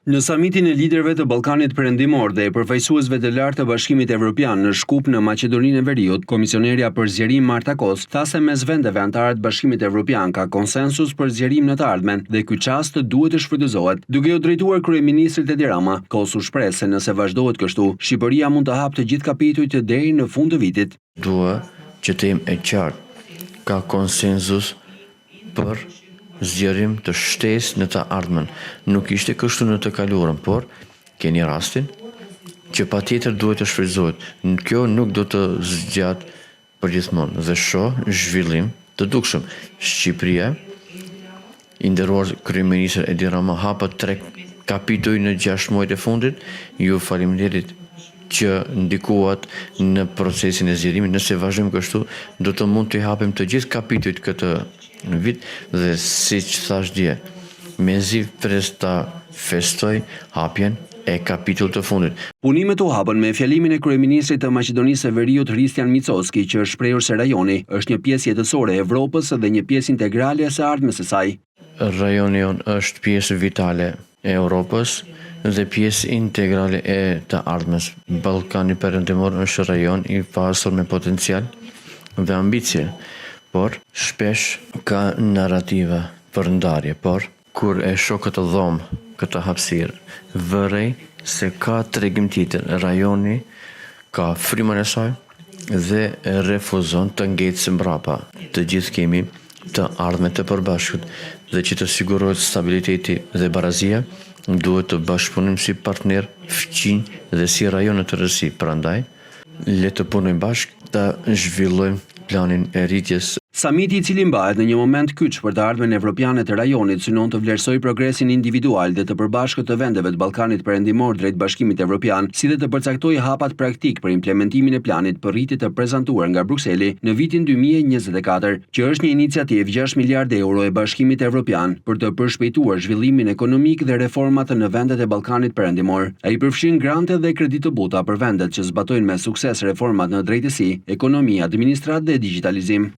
Në samitin e liderëve të Ballkanit Perëndimor dhe përfaqësuesve të lartë të Bashkimit Evropian në Shkup në Maqedoninë e Veriut, komisionerja për zgjerim Marta Kos tha se mes vendeve anëtare të Bashkimit Evropian ka konsensus për zgjerim në të ardhmen dhe ky çast duhet të shfrytëzohet. Duke u drejtuar kryeministrit Edi Rama, Kos u shpreh se nëse vazhdohet kështu, Shqipëria mund të hapë të gjithë kapitujt deri në fund të vitit. Duhet që të jemi e qartë, ka konsensus për zgjerim të shtesë në të ardhmen. Nuk ishte kështu në të kaluarën, por keni rastin që patjetër duhet të shfrytëzohet. Kjo nuk do të zgjat përgjithmonë dhe shoh zhvillim të dukshëm. Shqipëria, i nderuar kryeministër Edi Rama, hapa 3 kapituj në 6 muajt e fundit. Ju faleminderit që ndikuat në procesin e zgjerimit. Nëse vazhdojmë kështu, do të mund të hapim të gjithë kapitujt këtë në vit dhe siç thash dje, mezi pres ta festoj hapjen e kapitullit të fundit. Punimet u hapën me fjalimin e kryeministrit të Maqedonisë së Veriut Hristian Micovski, që është shprehur se rajoni është një pjesë jetësore e Evropës dhe një pjesë integrale e së ardhmes së saj. Rajoni është pjesë vitale e Europës dhe pjesë integrale e të ardhmes. Ballkani Perëndimor është rajon i pasur me potencial dhe ambicie, por shpesh ka narrativa për ndarje, por kur e shoh këtë dhomë, këtë hapësirë, vërej se ka tregim tjetër. Rajoni ka frymën e saj dhe refuzon të ngecë së mbrapa. Të gjithë kemi të ardhme të përbashkët dhe që të sigurohet stabiliteti dhe barazia, duhet të bashkëpunim si partner fqinj dhe si rajon të rësi. Prandaj, le të punojmë bashkë ta zhvillojmë planin e rritjes. Samiti, i cili mbahet në një moment kyç për të ardhmen evropiane të rajonit, synon të vlerësojë progresin individual dhe të përbashkët të vendeve të Ballkanit Perëndimor drejt Bashkimit Evropian, si dhe të përcaktojë hapat praktik për implementimin e planit për rritje të prezantuar nga Brukseli në vitin 2024, që është një iniciativë 6 miliardë euro e Bashkimit Evropian për të përshpejtuar zhvillimin ekonomik dhe reformat në vendet e Ballkanit Perëndimor. Ai përfshin grante dhe kredi të buta për vendet që zbatojnë me sukses reformat në drejtësi, ekonomi, administratë dhe digitalizim.